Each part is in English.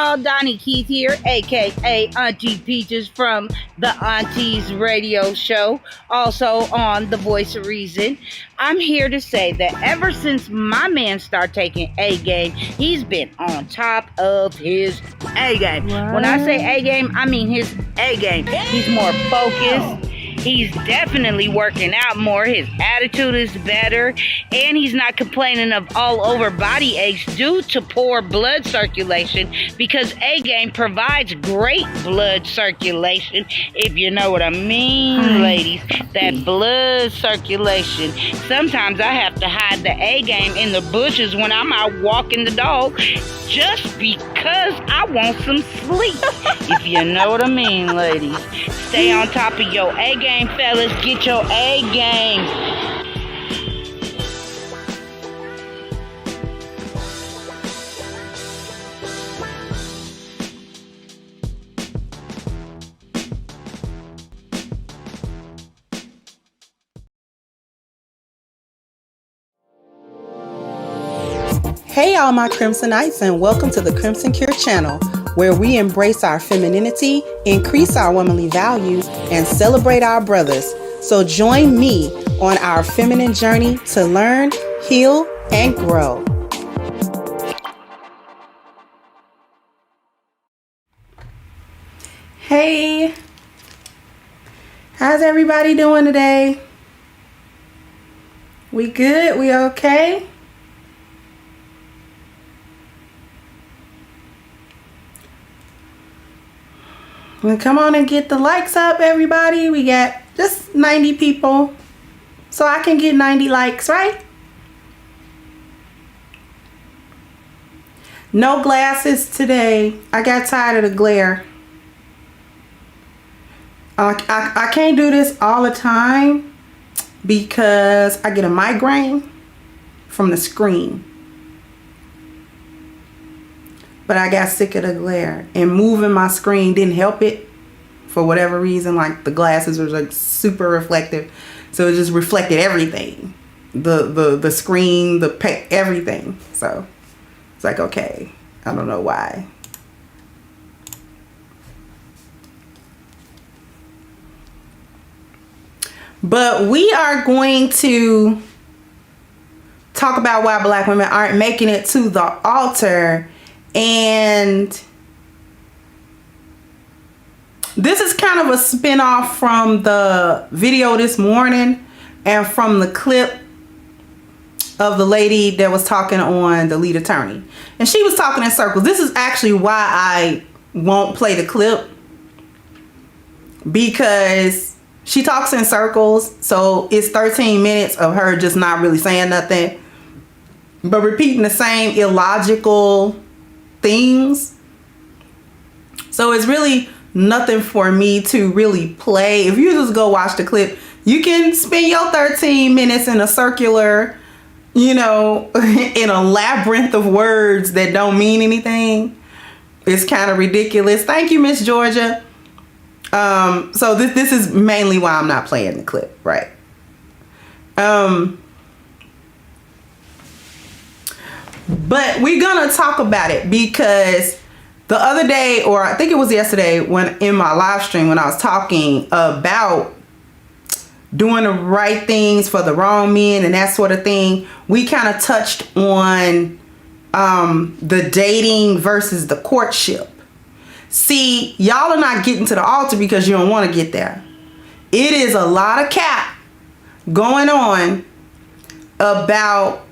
y'all, Donnie Keith here, aka Auntie Peaches from the Aunties Radio Show, also on The Voice of Reason. I'm here to say that ever since my man started taking A game, he's been on top of his A game. What? When I say A game, I mean his A game. He's more focused. He's definitely working out more. His attitude is better. And he's not complaining of all over body aches due to poor blood circulation, because A-game provides great blood circulation, if you know what I mean, ladies. That blood circulation. Sometimes I have to hide the A-game in the bushes when I'm out walking the dog just because I want some sleep. If you know what I mean, ladies. Stay on top of your A-game, fellas. Get your A-game. Hey all my Crimsonites, and welcome to the Crimson Cure channel, where we embrace our femininity, increase our womanly values, and celebrate our brothers. So join me on our feminine journey to learn, heal, and grow. Hey, how's everybody doing today? We good? We okay? Well, come on and get the likes up, everybody. We got just 90 people, so I can get 90 likes, right? No glasses today. I got tired of the glare. I can't do this all the time because I get a migraine from the screen. But I got sick of the glare, and moving my screen didn't help it for whatever reason. Like, the glasses were like super reflective, so it just reflected everything, the screen, everything. So it's like, okay, I don't know why. But we are going to talk about why Black women aren't making it to the altar. And this is kind of a spin-off from the video this morning and from the clip of the lady that was talking on the lead attorney. And she was talking in circles. This is actually why I won't play the clip, because she talks in circles. So it's 13 minutes of her just not really saying nothing, but repeating the same illogical things. So it's really nothing for me to really play. If you just go watch the clip, you can spend your 13 minutes in a circular, in a labyrinth of words that don't mean anything. It's kind of ridiculous. Thank you, Miss Georgia. So this is mainly why I'm not playing the clip, right? But we're gonna talk about it because the other day, or I think it was yesterday, when in my live stream, when I was talking about doing the right things for the wrong men and that sort of thing, we kind of touched on the dating versus the courtship. See, y'all are not getting to the altar because you don't want to get there. It is a lot of cap going on about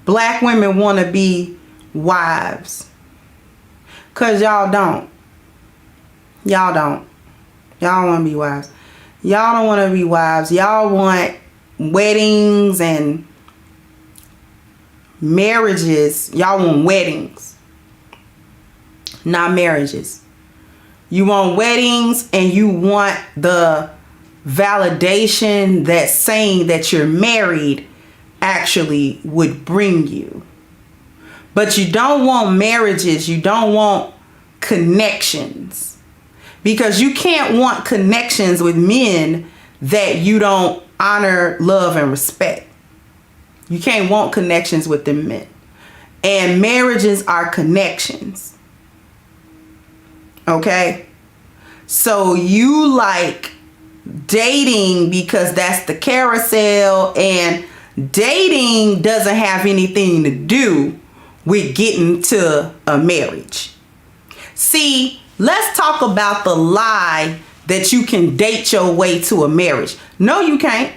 Black women want to be wives, because y'all don't. Y'all don't. Y'all want to be wives. Y'all don't want to be wives. Y'all want weddings and marriages. Y'all want weddings, not marriages. You want weddings, and you want the validation that saying that you're married actually would bring you. But you don't want marriages. You don't want connections, because you can't want connections with men that you don't honor, love, and respect. You can't want connections with them men. And marriages are connections. Okay? So you like dating because that's the carousel, and dating doesn't have anything to do with getting to a marriage. See, let's talk about the lie that you can date your way to a marriage. No, you can't.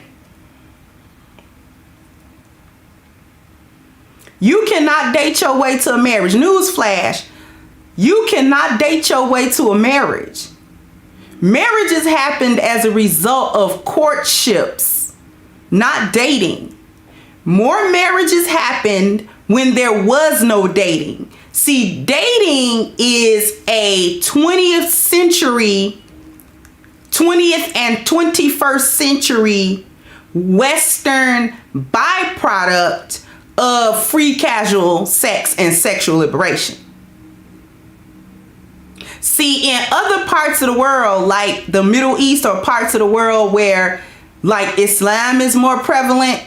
You cannot date your way to a marriage. Newsflash. You cannot date your way to a marriage. Marriages happened as a result of courtships, not dating. More marriages happened when there was no dating. See, dating is a 20th and 21st century Western byproduct of free casual sex and sexual liberation. See, in other parts of the world, like the Middle East or parts of the world where like Islam is more prevalent,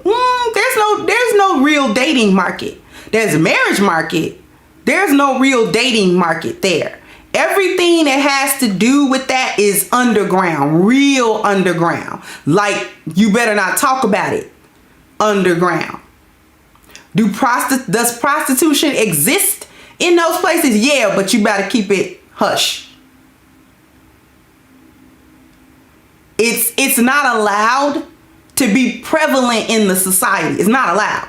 there's no real dating market. There's a marriage market. There's no real dating market there. Everything that has to do with that is underground, real underground. Like, you better not talk about it. Underground. Does prostitution exist in those places? Yeah, but you better keep it hush. It's not allowed to be prevalent in the society. It's not allowed.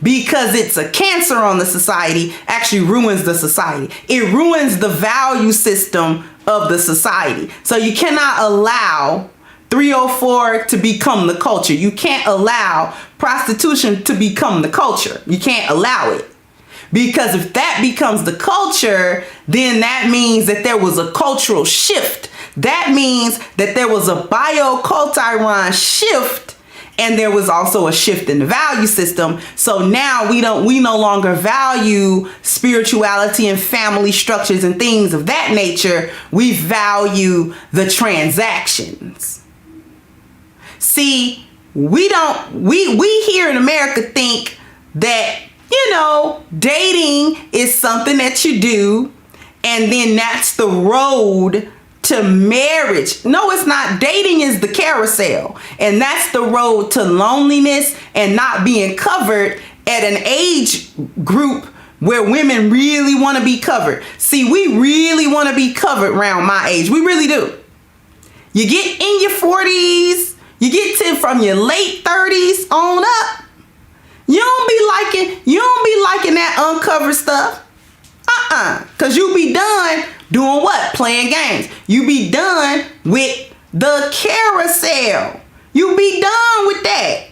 Because it's a cancer on the society, actually ruins the society. It ruins the value system of the society. So you cannot allow 304 to become the culture. You can't allow prostitution to become the culture. You can't allow it. Because if that becomes the culture, then that means that there was a cultural shift. That means that there was a biocultural shift, and there was also a shift in the value system. So now we no longer value spirituality and family structures and things of that nature. We value the transactions. See, we here in America think that, dating is something that you do, and then that's the road to marriage. No, it's not. Dating is the carousel, and that's the road to loneliness and not being covered at an age group where women really want to be covered. See, we really want to be covered around my age. We really do. You get in your 40s, you get to from your late 30s on up. You don't be liking that uncovered stuff. Because you be done doing what? Playing games. You be done with the carousel. You be done with that.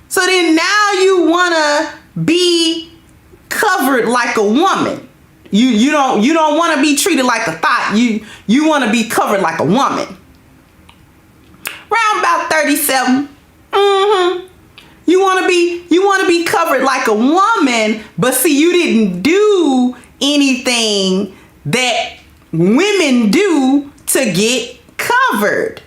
So then now you want to be covered like a woman. You don't want to be treated like a thought. You want to be covered like a woman. Around about 37. You want to be covered like a woman, but see, you didn't do anything that women do to get covered.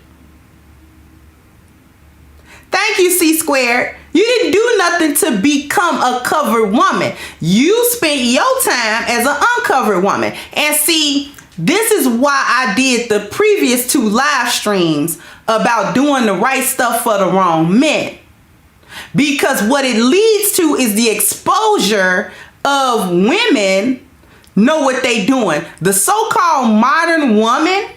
Thank you, C Squared. You didn't do nothing to become a covered woman. You spent your time as an uncovered woman. And see, this is why I did the previous 2 live streams about doing the right stuff for the wrong men. Because what it leads to is the exposure of women know what they doing. The so-called modern woman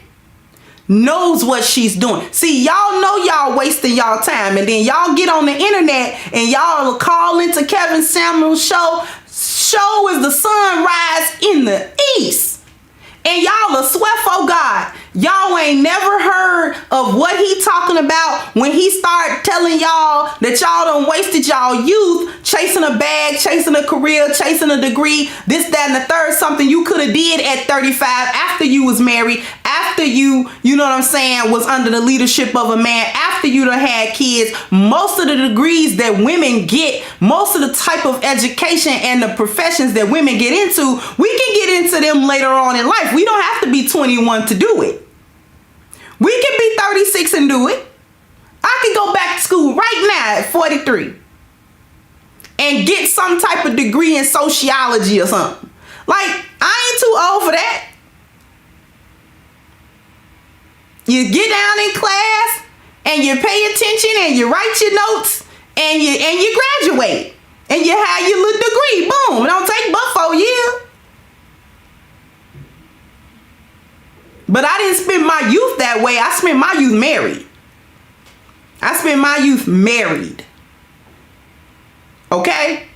knows what she's doing. See, y'all know y'all wasting y'all time, and then y'all get on the internet and y'all call into Kevin Samuel's show is the sunrise in the east. And y'all are swear for God. Y'all ain't never heard of what he talking about when he start telling y'all that y'all done wasted y'all youth chasing a bag, chasing a career, chasing a degree, this, that, and the third, something you could have did at 35 after you was married, after you know what I'm saying, was under the leadership of a man, after you done had kids. Most of the degrees that women get, most of the type of education and the professions that women get into, we can get into them later on in life. We don't have to be 21 to do it. We can be 36 and do it. I can go back to school right now at 43. and get some type of degree in sociology or something. Like, I ain't too old for that. You get down in class and you pay attention and you write your notes and you graduate and you have your little degree. Boom. It don't take but 4 years. But I didn't spend my youth that way. I spent my youth married. Okay?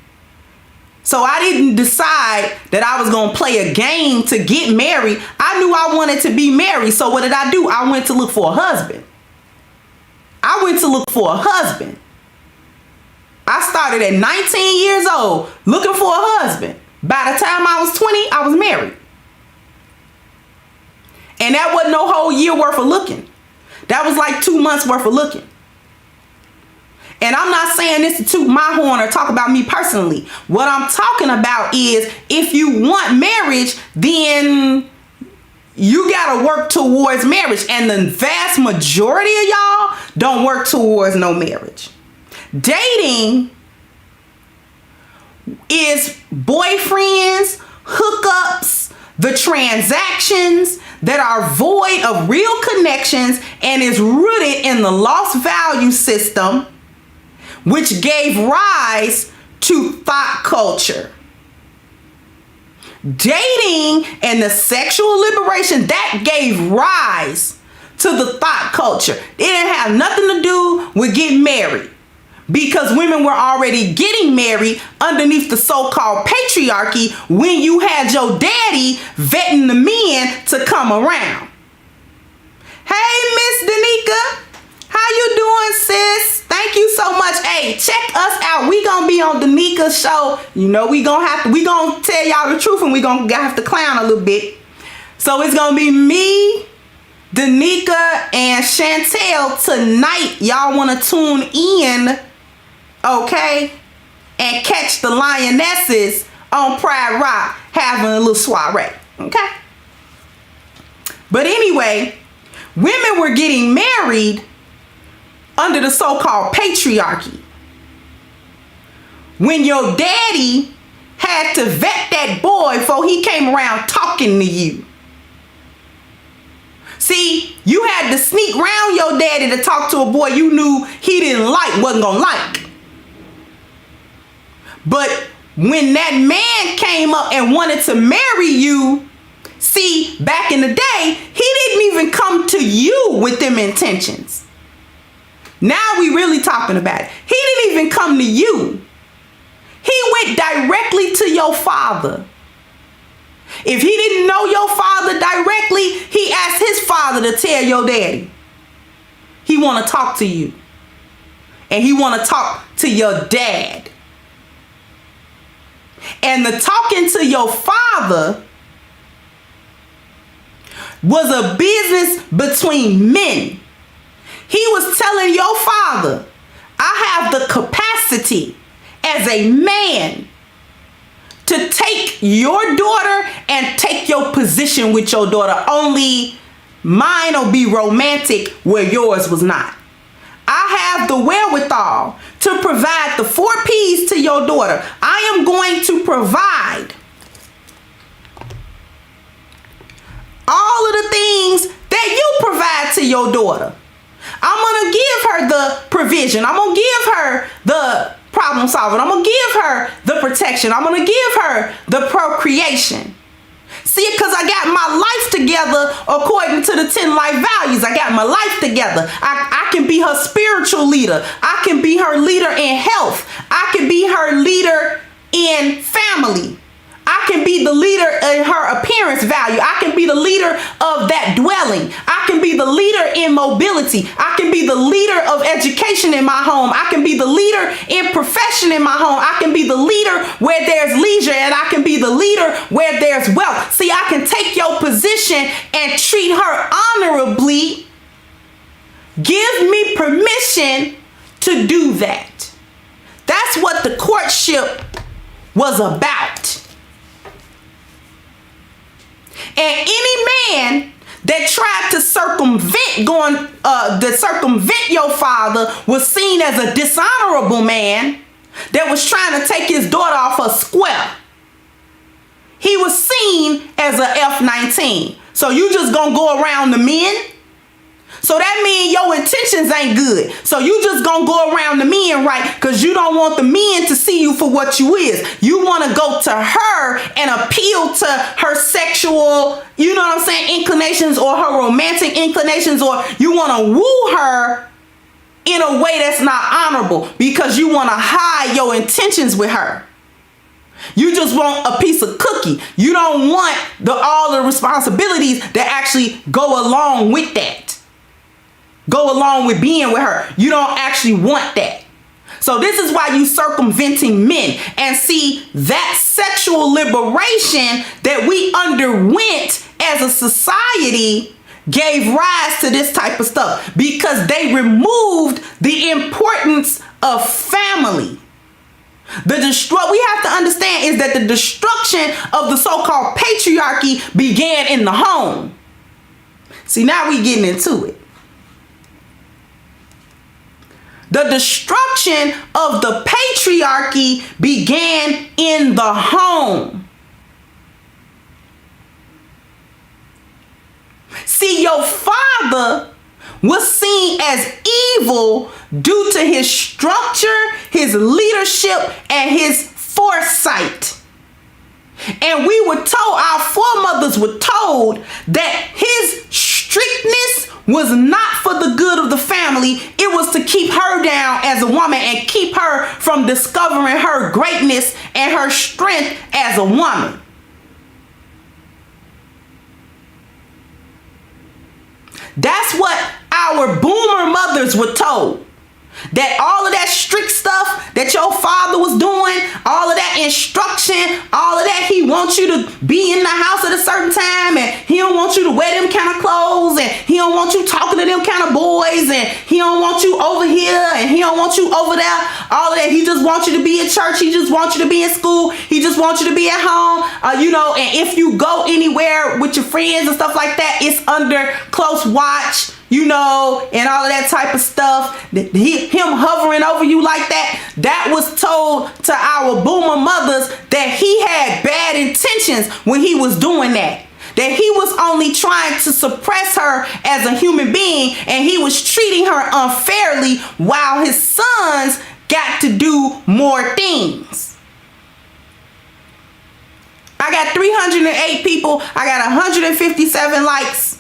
So I didn't decide that I was going to play a game to get married. I knew I wanted to be married. So what did I do? I went to look for a husband. I started at 19 years old looking for a husband. By the time I was 20, I was married. And that wasn't no whole year worth of looking. That was like 2 months worth of looking. And I'm not saying this to toot my horn or talk about me personally. What I'm talking about is, if you want marriage, then you got to work towards marriage. And the vast majority of y'all don't work towards no marriage. Dating is boyfriends, hookups, the transactions that are void of real connections and is rooted in the lost value system, which gave rise to thought culture. Dating and the sexual liberation that gave rise to the thought culture. It didn't have nothing to do with getting married, because women were already getting married underneath the so-called patriarchy when you had your daddy vetting the men to come around. Hey, Miss Danica. How you doing, sis? Thank you so much. Hey, check us out. We gonna be on Danica's show. You know, we gonna tell y'all the truth, and we gonna have to clown a little bit. So it's gonna be me, Danica, and Chantel tonight. Y'all wanna tune in, okay? And catch the Lionesses on Pride Rock having a little soiree, okay? But anyway, women were getting married under the so-called patriarchy. When your daddy had to vet that boy before he came around talking to you. See, you had to sneak around your daddy to talk to a boy you knew he wasn't gonna like. But when that man came up and wanted to marry you, see, back in the day, he didn't even come to you with them intentions. Now we really talking about it. He didn't even come to you. He went directly to your father. If he didn't know your father directly, he asked his father to tell your daddy. He want to talk to you. And he want to talk to your dad. And the talking to your father was a business between men. He was telling your father, I have the capacity as a man to take your daughter and take your position with your daughter. Only mine will be romantic where yours was not. I have the wherewithal to provide the 4 P's to your daughter. I am going to provide all of the things that you provide to your daughter. I'm going to give her the provision. I'm going to give her the problem solving. I'm going to give her the protection. I'm going to give her the procreation. See, because I got my life together according to the 10 life values. I got my life together. I can be her spiritual leader. I can be her leader in health. I can be her leader in family. I can be the leader in her appearance value. I can be the leader of that dwelling. I can be the leader in mobility. I can be the leader of education in my home. I can be the leader in profession in my home. I can be the leader where there's leisure, and I can be the leader where there's wealth. See, I can take your position and treat her honorably. Give me permission to do that. That's what the courtship was about. And any man that tried to circumvent your father was seen as a dishonorable man, that was trying to take his daughter off her square. He was seen as a F-19. So you just gonna go around the men? So that means your intentions ain't good. So you just gonna go around the men, right? Because you don't want the men to see you for what you is. You want to go to her and appeal to her sexual, you know what I'm saying, inclinations, or her romantic inclinations, or you want to woo her in a way that's not honorable because you want to hide your intentions with her. You just want a piece of cookie. You don't want all the responsibilities that actually go along with that. Go along with being with her. You don't actually want that. So this is why you circumventing men. And see, that sexual liberation that we underwent as a society gave rise to this type of stuff, because they removed the importance of family. What we have to understand is that the destruction of the so-called patriarchy began in the home. See, now we getting into it. The destruction of the patriarchy began in the home. See, your father was seen as evil due to his structure, his leadership, and his foresight. And we were told, our foremothers were told, that his strictness was not for the good of the family. It was to keep her down as a woman and keep her from discovering her greatness and her strength as a woman. That's what our boomer mothers were told. That all of that strict stuff that your father was doing, all of that instruction, all of that, he wants you to be in the house at a certain time, and he don't want you to wear them kind of clothes, and he don't want you talking to them kind of boys, and he don't want you over here, and he don't want you over there, all of that. He just wants you to be in church. He just wants you to be in school. He just wants you to be at home, and if you go anywhere with your friends and stuff like that, it's under close watch, and all of that type of stuff. Him hovering over you like that was told to our boomer mothers that he had bad intentions when he was doing that. That he was only trying to suppress her as a human being, and he was treating her unfairly while his sons got to do more things. I got 308 people. I got 157 likes.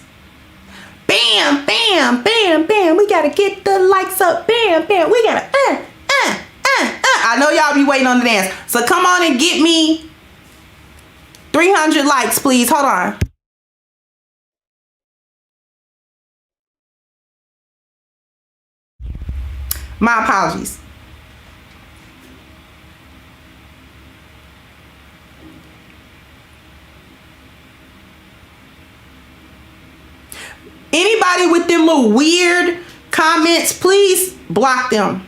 Bam, bam, bam, bam. We gotta get the likes up. Bam, bam. We gotta, I know y'all be waiting on the dance. So come on and get me 300 likes, please. Hold on. My apologies. Anybody with them little weird comments, please block them.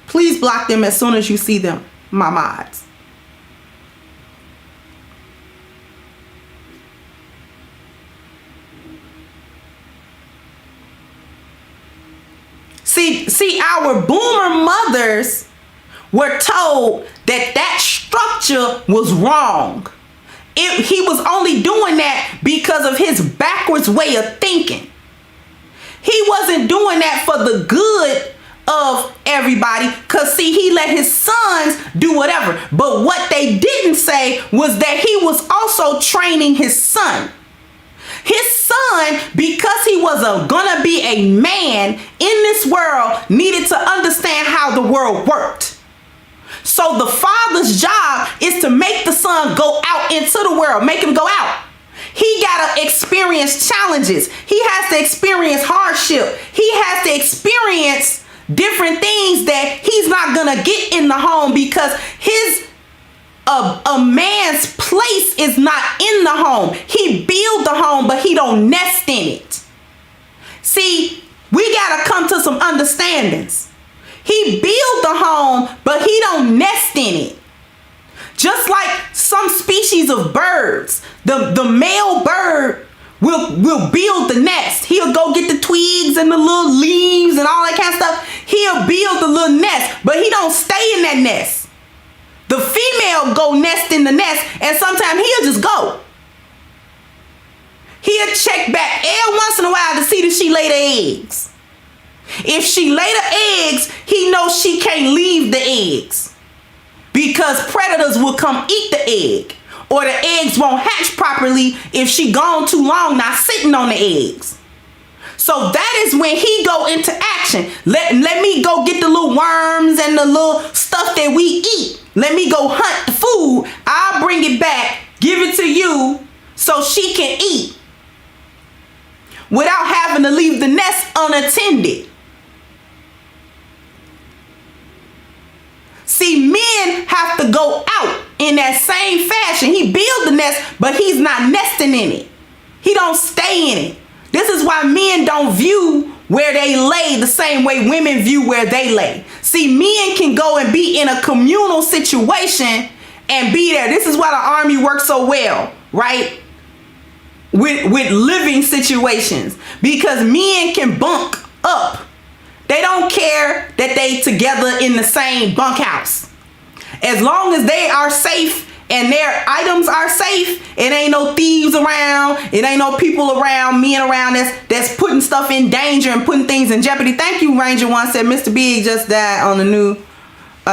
Please block them as soon as you see them, my mods. See, our boomer mothers were told that structure was wrong. He was only doing that because of his backwards way of thinking. He wasn't doing that for the good of everybody, because see, he let his sons do whatever. But what they didn't say was that he was also training his son. His son, because he was gonna be a man in this world, needed to understand how the world worked. So the father's job is to make the son go out into the world, make him go out. He got to experience challenges. He has to experience hardship. He has to experience different things that he's not going to get in the home, because a man's place is not in the home. He build the home, but he don't nest in it. See, we got to come to some understandings. He build the home, but he don't nest in it. Just like some species of birds, the male bird will build the nest. He'll go get the twigs and the little leaves and all that kind of stuff. He'll build the little nest, but he don't stay in that nest. The female go nest in the nest, and sometimes he'll just go. He'll check back every once in a while to see that she lay the eggs. If she lay the eggs, he knows she can't leave the eggs because predators will come eat the egg, or the eggs won't hatch properly if she gone too long not sitting on the eggs. So that is when he go into action. Let me go get the little worms and the little stuff that we eat. Let me go hunt the food. I'll bring it back, give it to you so she can eat without having to leave the nest unattended. See, men have to go out in that same fashion. He builds the nest, but he's not nesting in it. He don't stay in it. This is why men don't view where they lay the same way women view where they lay. See, men can go and be in a communal situation and be there. This is why the army works so well, right? With living situations, because men can bunk up. They don't care that they together in the same bunkhouse. As long as they are safe and their items are safe, it ain't no thieves around, it ain't no people around, men around that's putting stuff in danger and putting things in jeopardy. Thank you, Ranger One said Mr. Big just died on the new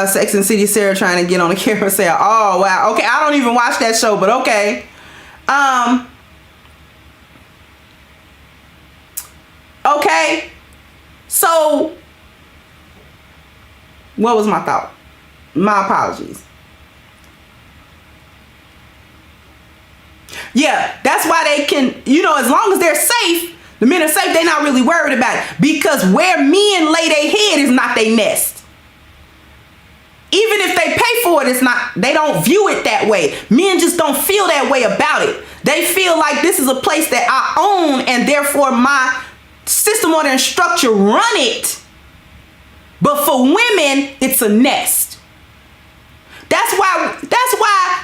Sex and City. Sarah trying to get on the carousel. Oh wow. Okay, I don't even watch that show, but okay. Okay. So what was my thought? My apologies. Yeah, that's why they can, as long as they're safe, the men are safe, they're not really worried about it. Because where men lay their head is not their nest. Even if they pay for it, it's not, they don't view it that way. Men just don't feel that way about it. They feel like this is a place that I own, and therefore my system, order, and structure run it. But for women, it's a nest. That's why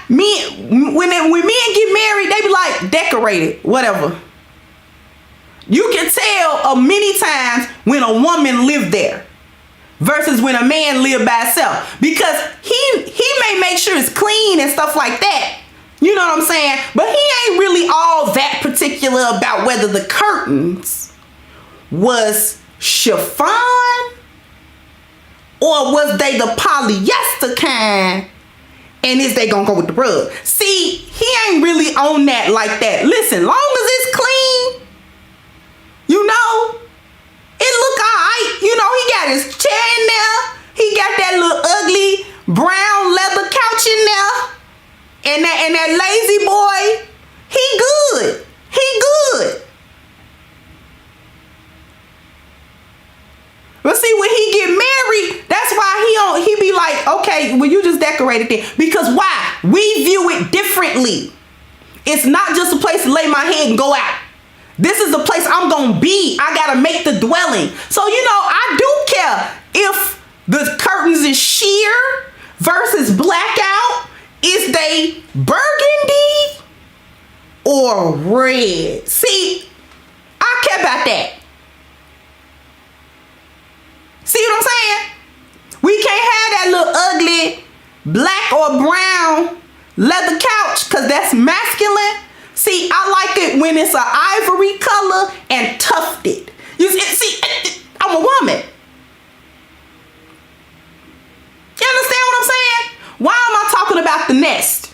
when men get married, they be like decorated, whatever. You can tell many times when a woman lived there versus when a man lived by himself, because he may make sure it's clean and stuff like that. You know what I'm saying? But he ain't really all that particular about whether the curtains was chiffon or was they the polyester kind, and is they gonna go with the rug? See, he ain't really on that like that. Listen, long as it's clean, it look alright. He got his chair in there. He got that little ugly brown leather couch in there, and that lazy boy. He good. He good. But see, when he get married, that's why he be like, okay, well, you just decorated it. Because why? We view it differently. It's not just a place to lay my head and go out. This is the place I'm going to be. I got to make the dwelling. So, I do care if the curtains is sheer versus blackout. Is they burgundy or red? See, I care about that. See what I'm saying? We can't have that little ugly black or brown leather couch because that's masculine. See, I like it when it's an ivory color and tufted. See, I'm a woman. You understand what I'm saying? Why am I talking about the nest?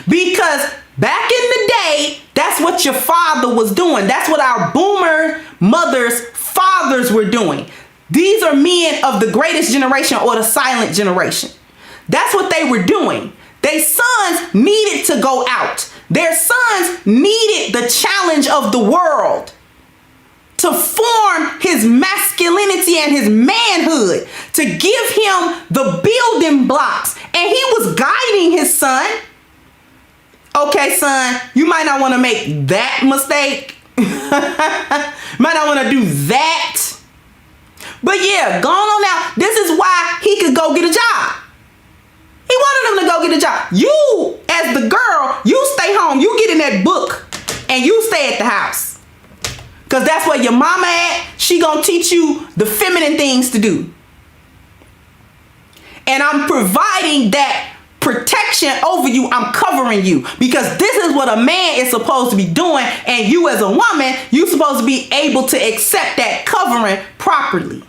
Because back in the day, that's what your father was doing. That's what our boomer mothers' fathers were doing. These are men of the greatest generation, or the silent generation. That's what they were doing. Their sons needed to go out. Their sons needed the challenge of the world to form his masculinity and his manhood, to give him the building blocks. And he was guiding his son. Okay, son, you might not want to make that mistake. Might not want to do that. But yeah, going on now, this is why he could go get a job. He wanted him to go get a job. You, as the girl, you stay home. You get in that book and you stay at the house. Because that's where your mama at. She gonna teach you the feminine things to do. And I'm providing that protection over you. I'm covering you, because this is what a man is supposed to be doing. And you as a woman, you're supposed to be able to accept that covering properly.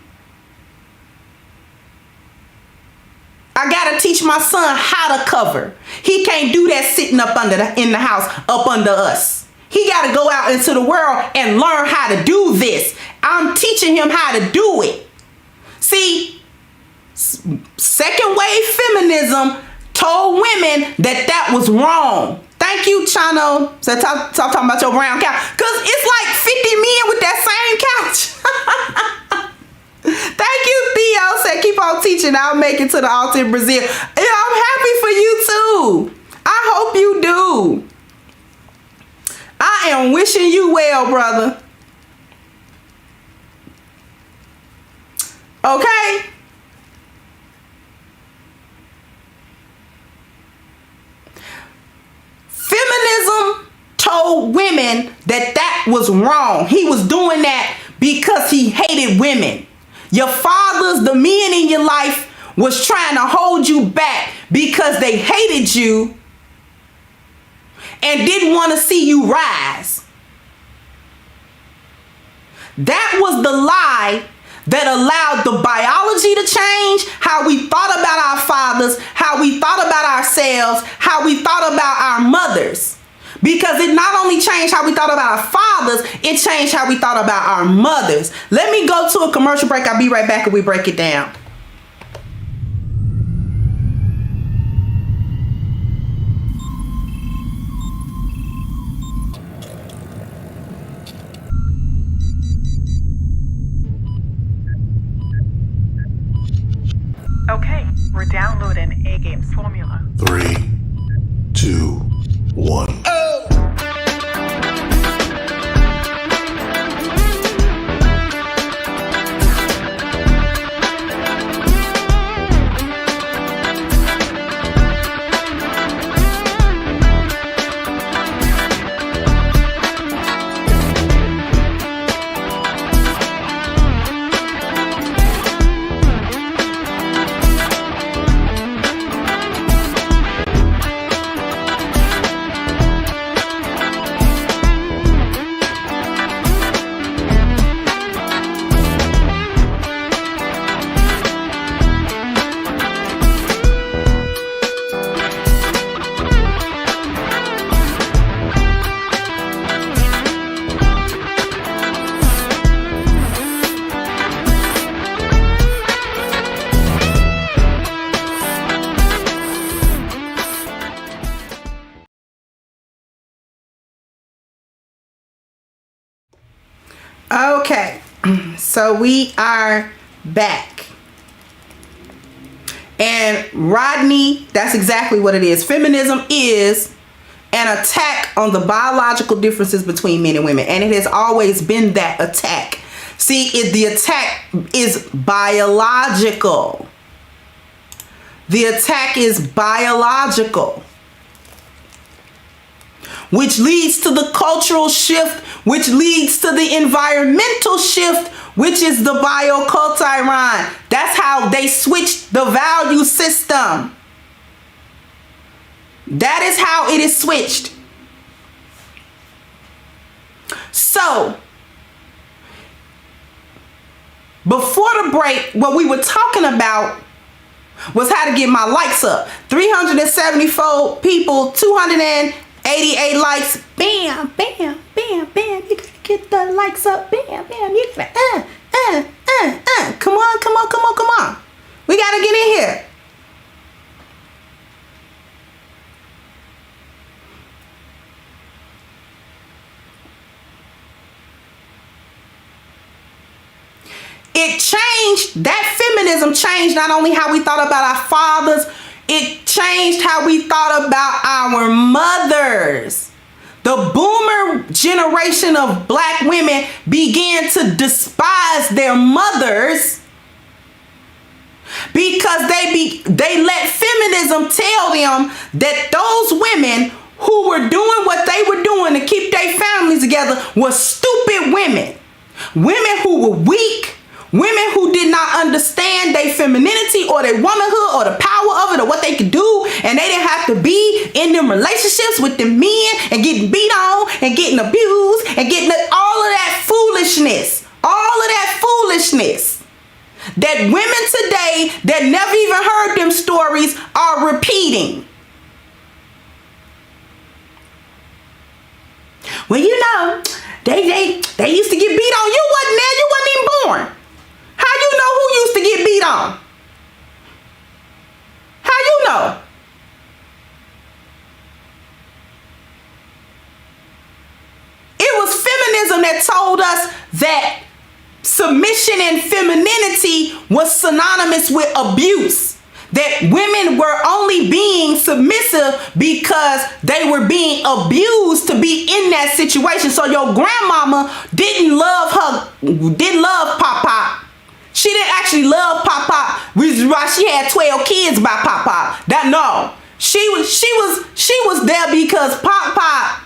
I gotta teach my son how to cover. He can't do that sitting up in the house, up under us. He gotta go out into the world and learn how to do this. I'm teaching him how to do it. See, second wave feminism told women that was wrong. Thank you, Chano. So talking about your brown couch, cause it's like 50 men with that same couch. Thank you, Theo. Said keep on teaching. I'll make it to the altar in Brazil. Yeah, I'm happy for you too. I hope you do. I am wishing you well, brother. Okay. Feminism told women that was wrong. He was doing that because he hated women. Your fathers, the men in your life, was trying to hold you back because they hated you and didn't want to see you rise. That was the lie that allowed the biology to change, how we thought about our fathers, how we thought about ourselves, how we thought about our mothers. Because it not only changed how we thought about our fathers, it changed how we thought about our mothers. Let me go to a commercial break. I'll be right back and we break it down. Okay, we're downloading A-Game's formula. 3, 2, 1. Okay, so we are back. And Rodney, that's exactly what it is. Feminism is an attack on the biological differences between men and women. And it has always been that attack. See, the attack is biological. The attack is biological. Which leads to the cultural shift, which leads to the environmental shift, which is the bioculturon. That's how they switched the value system. That is how it is switched. So, before the break, what we were talking about was how to get my likes up. 374 people, 288 likes. Bam, bam, bam, bam. You gotta get the likes up. Bam, bam. You gotta, Come on, come on, come on, come on. We gotta get in here. It changed, that feminism changed not only how we thought about our fathers, it changed how we thought about our mothers. The boomer generation of black women began to despise their mothers because they let feminism tell them that those women who were doing what they were doing to keep their families together were stupid women. Women who were weak, Women who did not understand their femininity or their womanhood or the power of it or what they could do, and they didn't have to be in them relationships with them men and getting beat on and getting abused and getting all of that foolishness. All of that foolishness that women today that never even heard them stories are repeating. Well, you know, they used to get beat on. You wasn't there. You wasn't even born. How you know who used to get beat on? How you know? It was feminism that told us that submission and femininity was synonymous with abuse. That women were only being submissive because they were being abused to be in that situation. So your grandmama didn't love Pop Pop. She didn't actually love Pop Pop, which is why she had 12 kids by Pop Pop. She was there because Pop Pop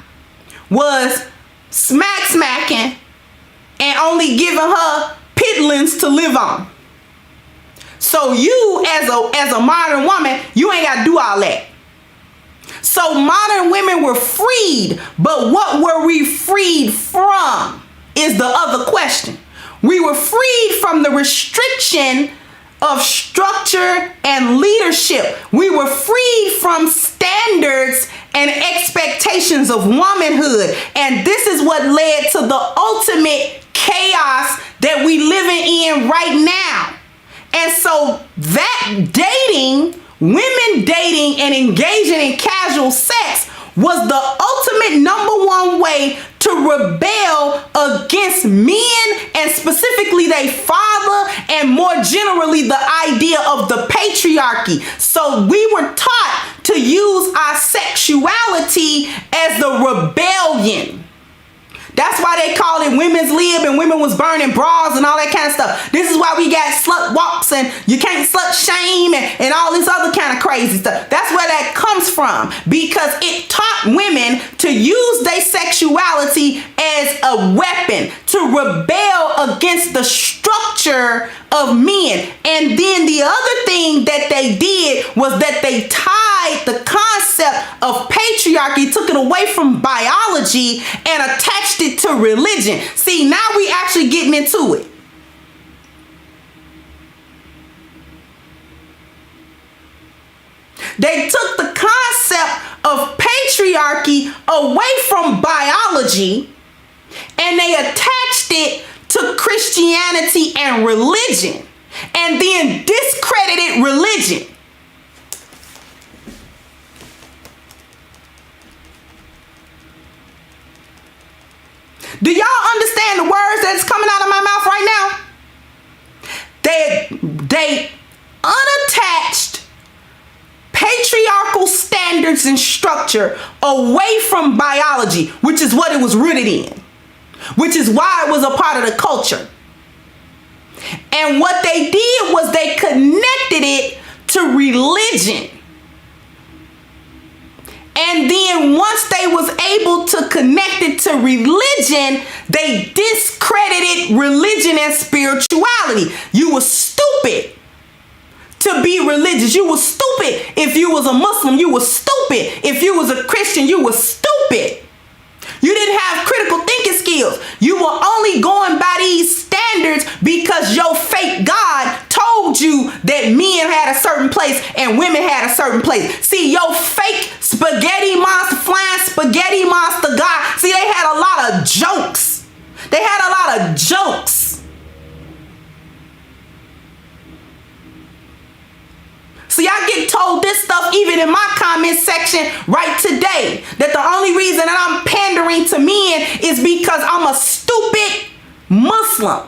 was smacking and only giving her piddlings to live on. So you, as a modern woman, you ain't got to do all that. So modern women were freed, but what were we freed from is the other question. We were freed from the restriction of structure and leadership. We were freed from standards and expectations of womanhood. And this is what led to the ultimate chaos that we living in right now. And so that women dating and engaging in casual sex was the ultimate number one way to rebel against men and specifically their father and more generally the idea of the patriarchy. So we were taught to use our sexuality as the rebellion. That's why they called it women's lib and women was burning bras and all that kind of stuff. This is why we got slut walks and you can't slut shame and all this other kind of crazy stuff. That's where that comes from, because it taught women to use their sexuality as a weapon to rebel against the structure of men. And then the other thing that they did was that they tied the concept of patriarchy, took it away from biology and attached it to religion. See, now we actually getting into it. They took the concept of patriarchy away from biology and they attached it to Christianity and religion, and then discredited religion. Do y'all understand the words that's coming out of my mouth right now? They unattached patriarchal standards and structure away from biology, which is what it was rooted in, which is why it was a part of the culture. And what they did was they connected it to religion. And then once they was able to connect it to religion, they discredited religion and spirituality. You were stupid to be religious. You were stupid if you was a Muslim. You were stupid if you was a Christian. You were stupid. You didn't have critical thinking skills. You were only going by these standards because your fake God told you that men had a certain place and women had a certain place. See, your fake spaghetti monster, flying spaghetti monster God, see, they had a lot of jokes. They had a lot of jokes. See, I get told this stuff even in my comment section right today, that the only reason that I'm pandering to men is because I'm a stupid Muslim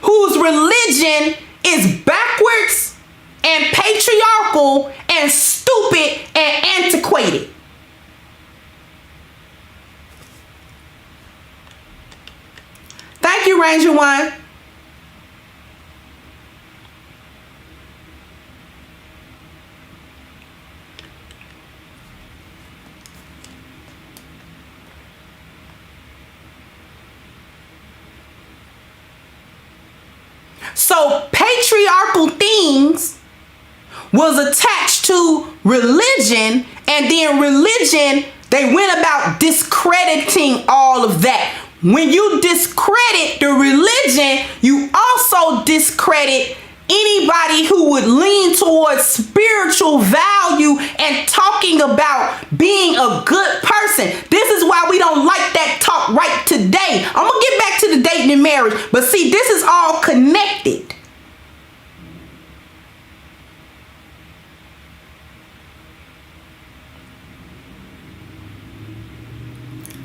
whose religion is backwards and patriarchal and stupid and antiquated. Thank you, Ranger One. So patriarchal things was attached to religion, and then religion, they went about discrediting all of that. When you discredit the religion, you also discredit anybody who would lean towards spiritual value and talking about being a good person. This is why we don't like that talk right today. I'm gonna get back to the dating and marriage, but see, this is all connected.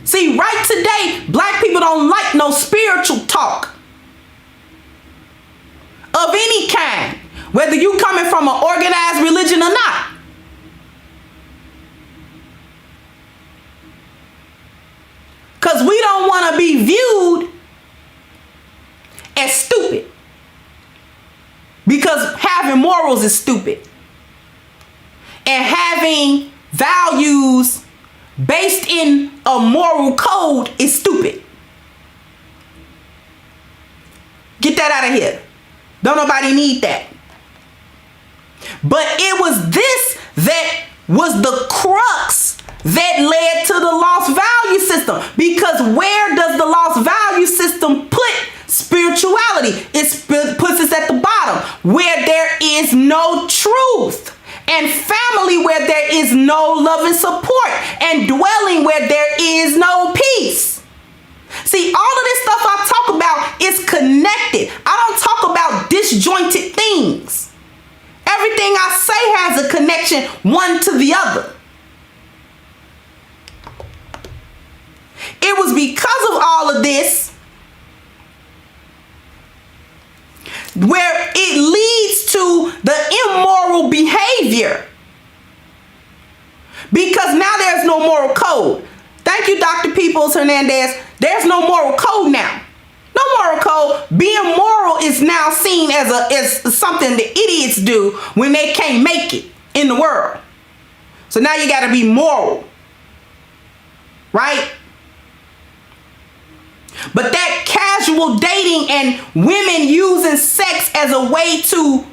See, right today, black people don't like no spiritual talk of any kind, whether you coming from an organized religion or not. Because we don't want to be viewed as stupid. Because having morals is stupid. And having values based in a moral code is stupid. Get that out of here. Don't nobody need that. But it was this that was the crux that led to the lost value system. Because where does the lost value system put spirituality? It puts us at the bottom, where there is no truth. And family, where there is no love and support. And dwelling, where there is no peace. See, all of this stuff I talk about is connected. I don't talk about disjointed things. Everything I say has a connection one to the other. It was because of all of this where it leads to the immoral behavior. Because now there's no moral code. Thank you, Dr. Peoples Hernandez. There's no moral code now. No moral code. Being moral is now seen as something the idiots do when they can't make it in the world. So now you got to be moral. Right? But that casual dating and women using sex as a way to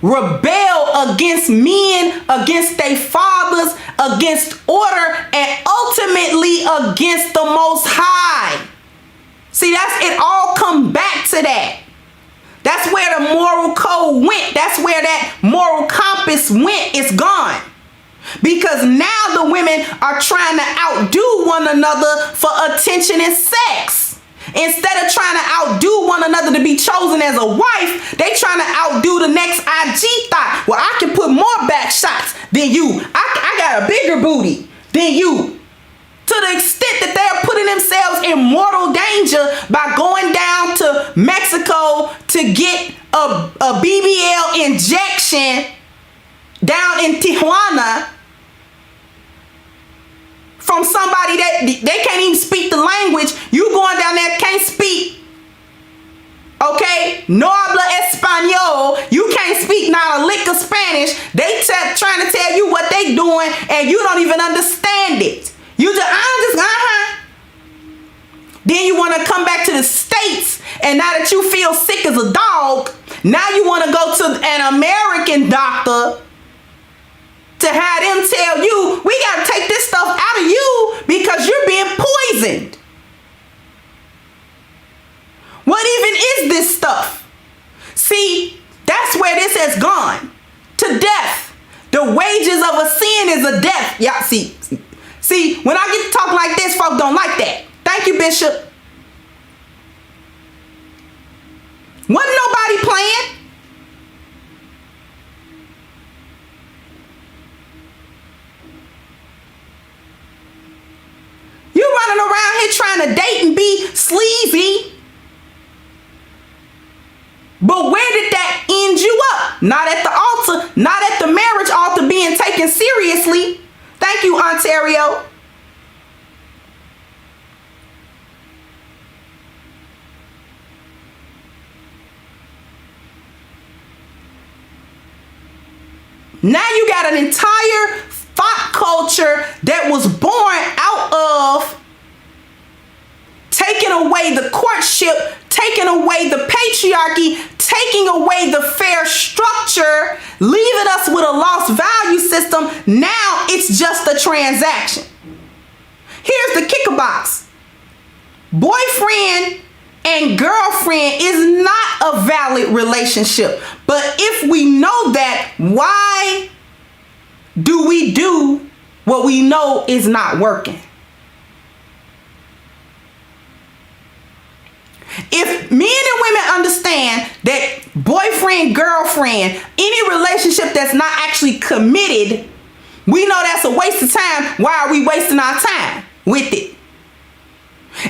rebel against men, against their fathers, against order, and ultimately against the Most High. See, it all come back to that. That's where the moral code went. That's where that moral compass went. It's gone. Because now the women are trying to outdo one another for attention and sex. Instead of trying to outdo one another to be chosen as a wife, they trying to outdo the next IG thought. Well, I can put more back shots than you. I got a bigger booty than you. To the extent that they are putting themselves in mortal danger by going down to Mexico to get a BBL injection down in Tijuana from somebody that they can't even speak the language. You going down there can't speak, okay, no habla español. You can't speak not a lick of Spanish. They trying to tell you what they doing and you don't even understand it. You just Then you want to come back to the States, and now that you feel sick as a dog, now you want to go to an American doctor to have them tell you, we got to take this stuff out of you because you're being poisoned. What even is this stuff? See, that's where this has gone. To death. The wages of a sin is a death. Y'all see, when I get to talk like this, folks don't like that. Thank you, Bishop. Wasn't nobody playing. You running around here trying to date and be sleazy. But where did that end you up? Not at the altar, not at the marriage altar being taken seriously. Thank you, Ontario. Now you got an entire thought culture that was born out of taking away the courtship, taking away the patriarchy, taking away the fair structure, leaving us with a lost value system. Now it's just a transaction. Here's the kicker box. Boyfriend and girlfriend is not a valid relationship. But if we know that, why do we do what we know is not working? If men and women understand that boyfriend, girlfriend, any relationship that's not actually committed, we know that's a waste of time. Why are we wasting our time with it?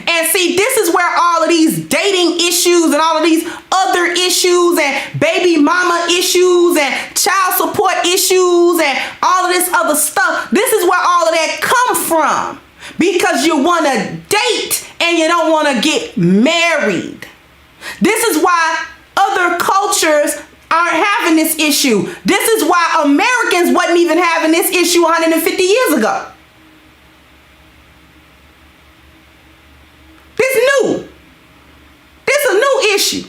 And see, this is where all of these dating issues and all of these other issues and baby mama issues and child support issues and all of this other stuff, this is where all of that comes from. Because you want to date and you don't want to get married. This is why other cultures aren't having this issue. This is why Americans wasn't even having this issue 150 years ago. This new. This a new issue.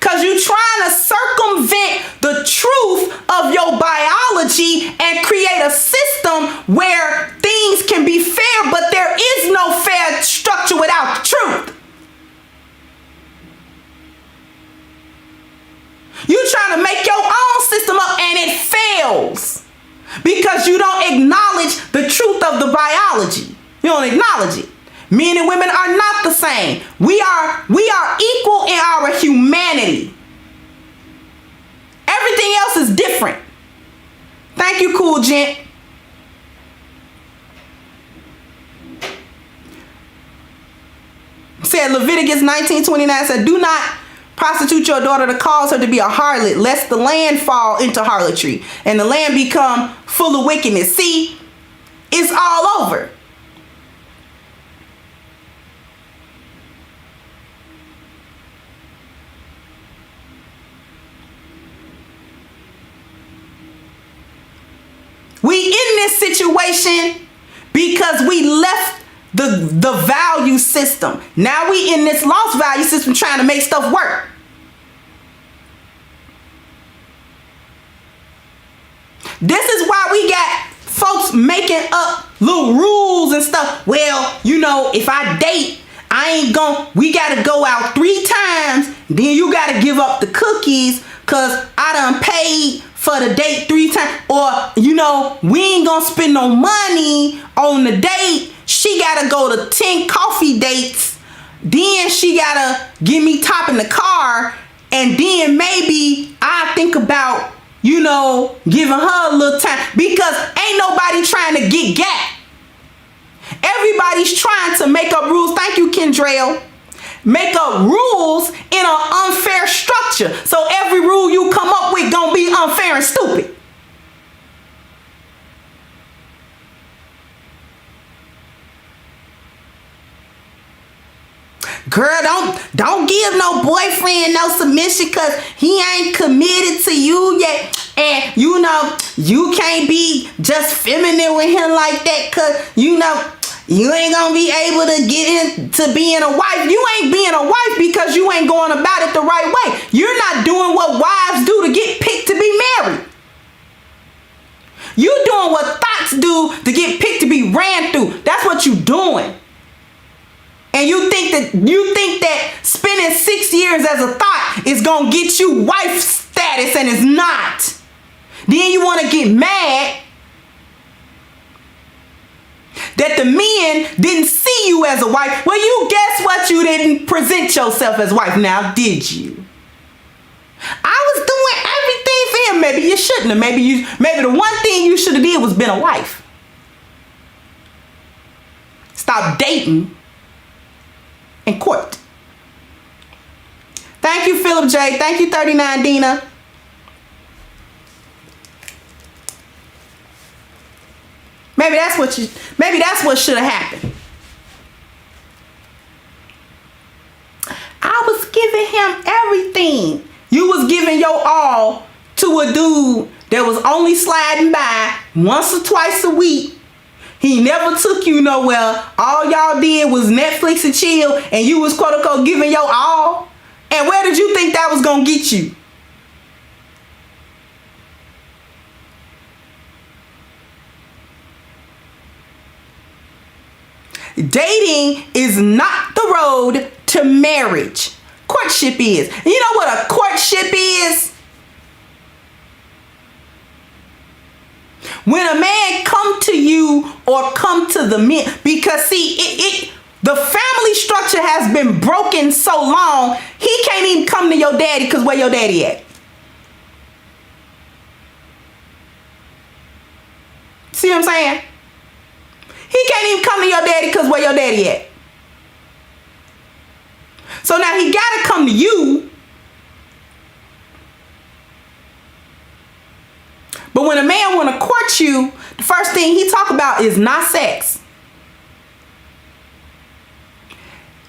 Because you're trying to circumvent the truth of your biology and create a system where things can be fair, but there is no fair structure without the truth. You're trying to make your own system up and it fails because you don't acknowledge the truth of the biology. You don't acknowledge it. Men and women are not the same. We are equal in our humanity. Everything else is different. Thank you, cool gent. Said Leviticus 19:29 said, do not prostitute your daughter to cause her to be a harlot, lest the land fall into harlotry and the land become full of wickedness. See, it's all over. We in this situation because we left the value system. Now we in this lost value system trying to make stuff work. This is why we got folks making up little rules and stuff. Well, you know, if I date, we gotta go out 3 times. Then you gotta give up the cookies because I done paid for the date 3 times. Or, you know, we ain't gonna spend no money on the date. She gotta go to 10 coffee dates. Then she gotta give me top in the car. And then maybe I think about, you know, giving her a little time. Because ain't nobody trying to get gap. Everybody's trying to make up rules. Thank you, Kendra. Make up rules in an unfair structure. So every rule you come up with gonna be unfair and stupid. Girl, don't give no boyfriend no submission because he ain't committed to you yet. And you know, you can't be just feminine with him like that because you know, you ain't gonna be able to get into being a wife. You ain't being a wife because you ain't going about it the right way. You're not doing what wives do to get picked to be married. You doing what thoughts do to get picked to be ran through. That's what you doing. And you think that spending 6 years as a thought is gonna get you wife status, and it's not. Then you want to get mad that the men didn't see you as a wife. Well, you guess what? You didn't present yourself as wife. Now, did you? I was doing everything for him. Maybe you shouldn't have. Maybe the one thing you should have did was been a wife. Stop dating and court. Thank you, Philip J. Thank you, 39 Dina. Maybe that's what should have happened. I was giving him everything. You was giving your all to a dude that was only sliding by once or twice a week. He never took you nowhere. All y'all did was Netflix and chill, and you was quote unquote giving your all. And where did you think that was going to get you? Dating is not the road to marriage. Courtship is. And you know what a courtship is? When a man come to you or come to the men, because see, the family structure has been broken so long, he can't even come to your daddy because where your daddy at? See what I'm saying? He can't even come to your daddy because where your daddy at? So now he got to come to you. But when a man want to court you, the first thing he talk about is not sex.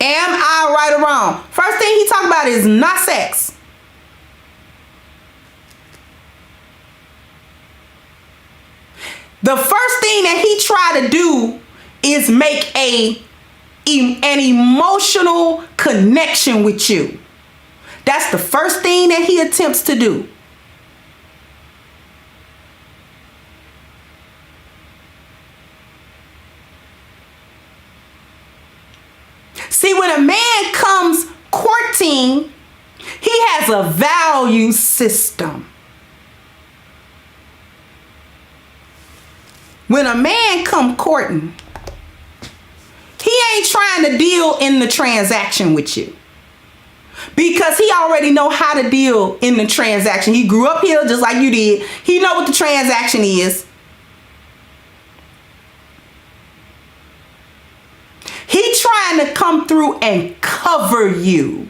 Am I right or wrong? First thing he talk about is not sex. The first thing that he try to do is make an emotional connection with you. That's the first thing that he attempts to do. See, when a man comes courting, he has a value system. When a man come courting, he ain't trying to deal in the transaction with you. Because he already know how to deal in the transaction. He grew up here just like you did. He know what the transaction is. He trying to come through and cover you.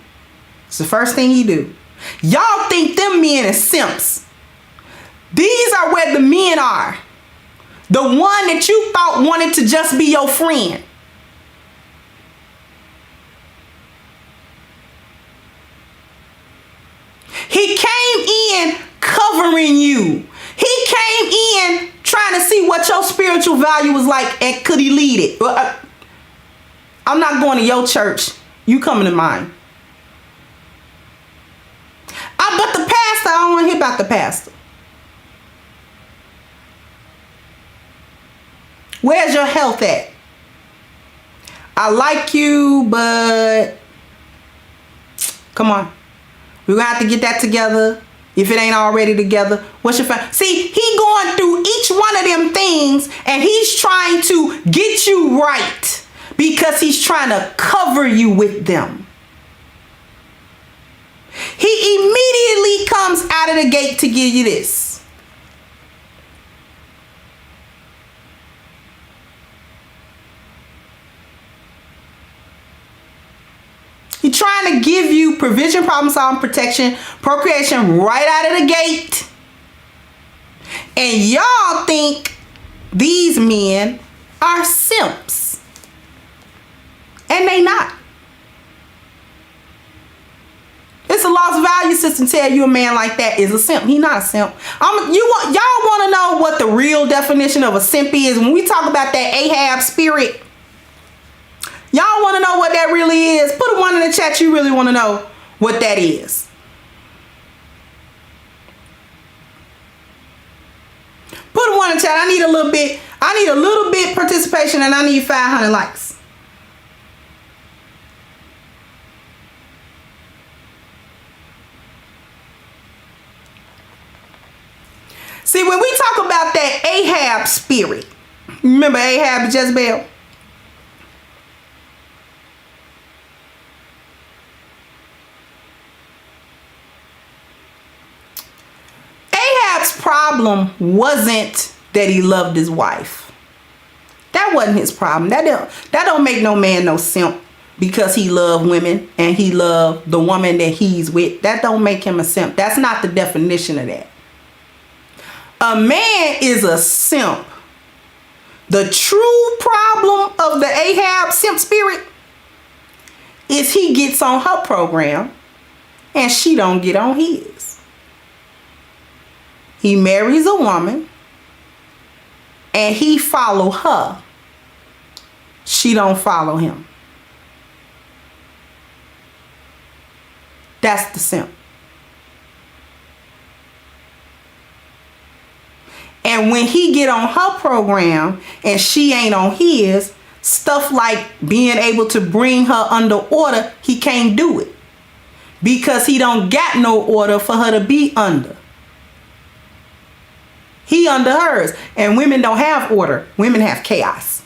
It's the first thing he do. Y'all think them men are simps. These are where the men are. The one that you thought wanted to just be your friend. He came in covering you. He came in trying to see what your spiritual value was like and could he lead it. I'm not going to your church. You coming to mine. But the pastor, I don't want to hear about the pastor. Where's your health at? I like you, but come on. We're going to have to get that together. If it ain't already together, what's your family? See, he going through each one of them things and he's trying to get you right because he's trying to cover you with them. He immediately comes out of the gate to give you this. He's trying to give you provision, problem solving, protection, procreation right out of the gate. And y'all think these men are simps. And they not. It's a lost value system tell you a man like that is a simp. He not a simp. Y'all want to know what the real definition of a simp is? When we talk about that ahab spirit, y'all want to know what that really is? Put a one in the chat. You really want to know what that is. Put a one in the chat. I need a little bit participation and I need 500 likes. See, when we talk about that ahab spirit, remember Ahab and Jezebel? Ahab's problem wasn't that he loved his wife. That wasn't his problem. That don't make no man no simp because he loved women and he loved the woman that he's with. That don't make him a simp. That's not the definition of that. A man is a simp. The true problem of the ahab simp spirit is he gets on her program and she don't get on his. He marries a woman and he follow her. She don't follow him. That's the simp. And when he get on her program and she ain't on his, stuff like being able to bring her under order, he can't do it. Because he don't got no order for her to be under. He under hers. And women don't have order. Women have chaos.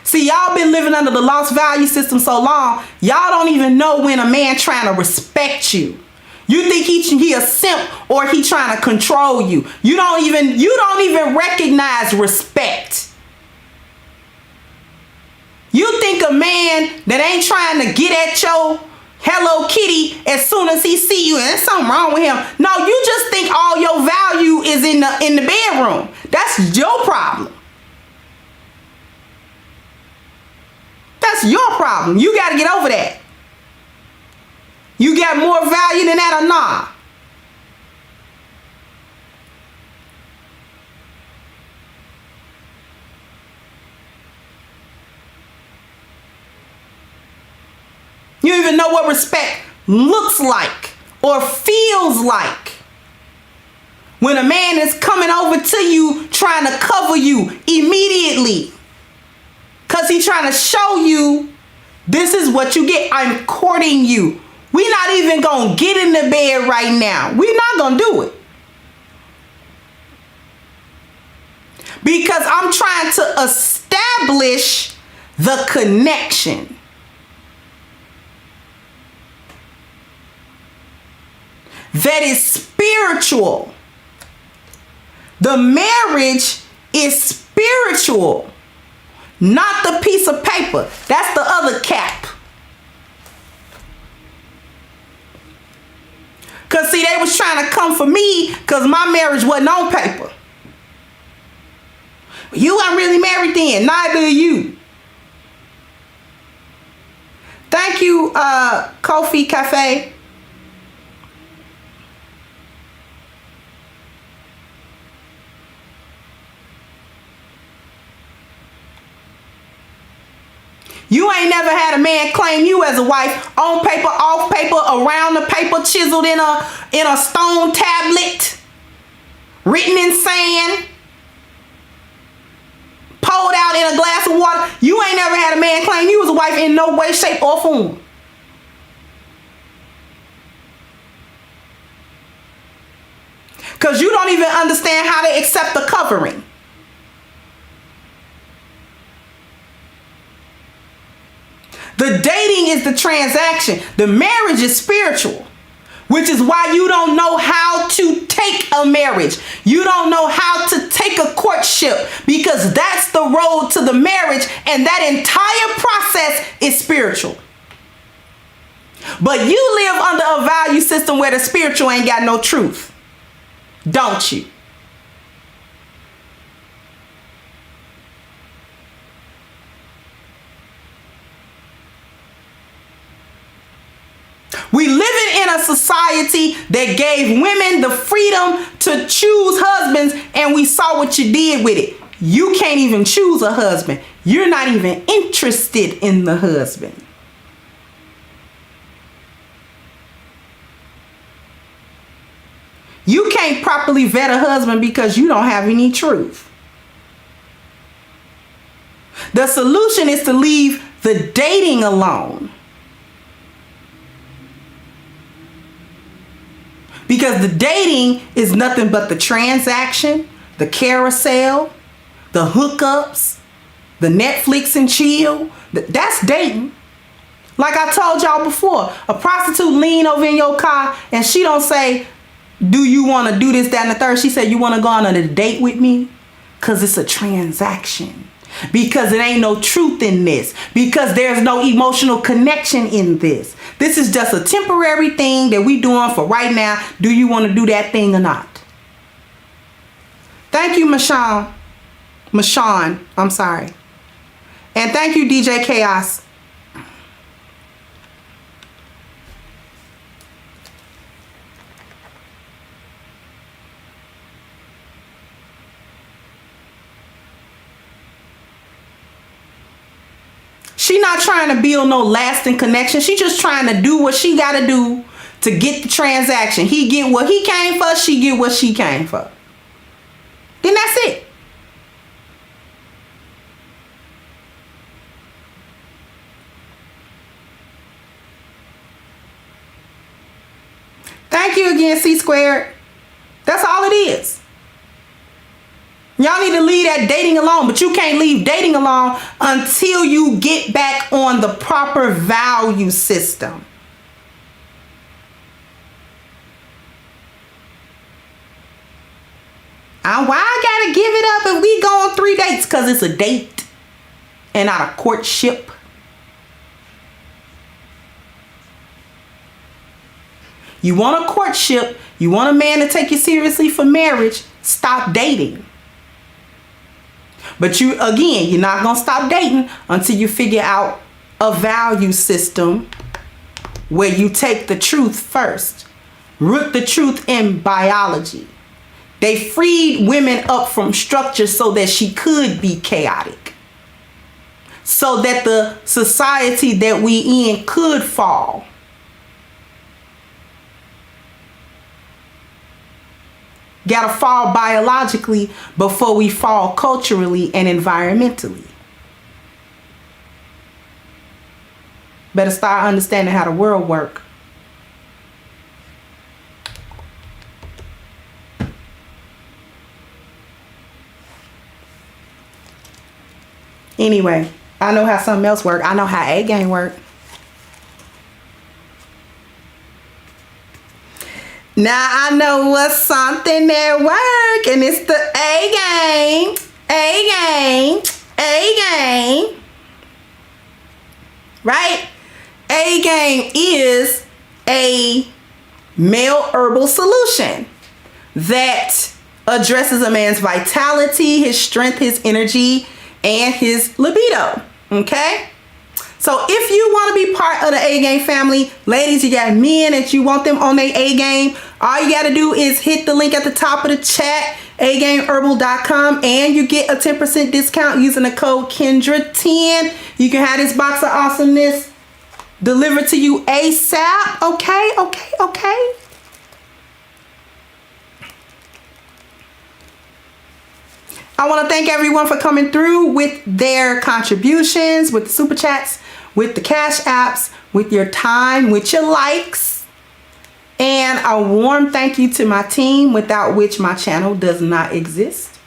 See, y'all been living under the lost value system so long, y'all don't even know when a man trying to respect you. You think he a simp or he trying to control you. You don't even recognize respect. You think a man that ain't trying to get at your Hello Kitty as soon as he see you and there's something wrong with him. No, you just think all your value is in the bedroom. That's your problem. That's your problem. You got to get over that. You got more value than that or nah? You don't even know what respect looks like or feels like. When a man is coming over to you trying to cover you immediately. Because he's trying to show you this is what you get. I'm courting you. We're not even going to get in the bed right now. We're not going to do it. Because I'm trying to establish the connection. That is spiritual. The marriage is spiritual. Not the piece of paper. That's the other cap. Because see, they was trying to come for me because my marriage wasn't on paper. You weren't really married then. Neither are you. Thank you, Kofi Cafe. You ain't never had a man claim you as a wife on paper, off paper, around the paper, chiseled in a stone tablet, written in sand, poured out in a glass of water. You ain't never had a man claim you was a wife in no way, shape, or form. Because you don't even understand how to accept the covering. The dating is the transaction. The marriage is spiritual, which is why you don't know how to take a marriage. You don't know how to take a courtship because that's the road to the marriage, and that entire process is spiritual. But you live under a value system where the spiritual ain't got no truth, don't you? We living in a society that gave women the freedom to choose husbands, and we saw what you did with it. You can't even choose a husband. You're not even interested in the husband. You can't properly vet a husband because you don't have any truth. The solution is to leave the dating alone. Because the dating is nothing but the transaction, the carousel, the hookups, the Netflix and chill. That's dating. Like I told y'all before, a prostitute lean over in your car and she don't say, do you want to do this, that, and the third? She said, you want to go on a date with me? Because it's a transaction. Because it ain't no truth in this. Because there's no emotional connection in this. This is just a temporary thing that we doing for right now. Do you want to do that thing or not? Thank you, Michonne. I'm sorry. And thank you, DJ Chaos. She not trying to build no lasting connection. She just trying to do what she got to do to get the transaction. He get what he came for. She get what she came for. Then that's it. Thank you again, C Squared. That's all it is. Y'all need to leave that dating alone, but you can't leave dating alone until you get back on the proper value system. Why I gotta give it up if we go on 3 dates? Because it's a date and not a courtship. You want a courtship, you want a man to take you seriously for marriage, stop dating. But you're not going to stop dating until you figure out a value system where you take the truth first. Root the truth in biology. They freed women up from structure so that she could be chaotic. So that the society that we in could fall. Gotta fall biologically before we fall culturally and environmentally. Better start understanding how the world works. Anyway, I know how something else works. I know how A game works. Now I know what's something that work, and it's the A game, A game, A game. Right? A game is a male herbal solution that addresses a man's vitality, his strength, his energy, and his libido. Okay? So if you want to be part of the A game family, ladies, you got men that you want them on their A game, all you got to do is hit the link at the top of the chat, agameherbal.com, and you get a 10% discount using the code Kendra10. You can have this box of awesomeness delivered to you ASAP. Okay. I want to thank everyone for coming through with their contributions, with the super chats, with the cash apps, with your time, with your likes. And a warm thank you to my team, without which my channel does not exist.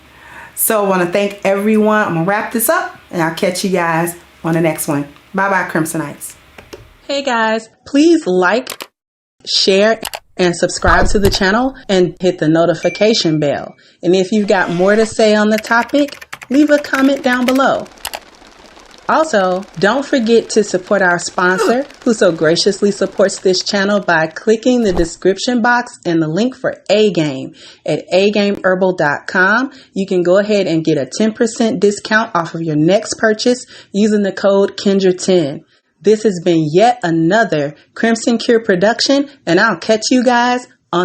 So I want to thank everyone. I'm going to wrap this up, and I'll catch you guys on the next one. Bye-bye, Crimsonites. Hey, guys. Please like, share, and subscribe to the channel and hit the notification bell. And if you've got more to say on the topic, leave a comment down below. Also, don't forget to support our sponsor, who so graciously supports this channel by clicking the description box and the link for A-Game at agameherbal.com. You can go ahead and get a 10% discount off of your next purchase using the code Kendra10. This has been yet another Crimson Cure production, and I'll catch you guys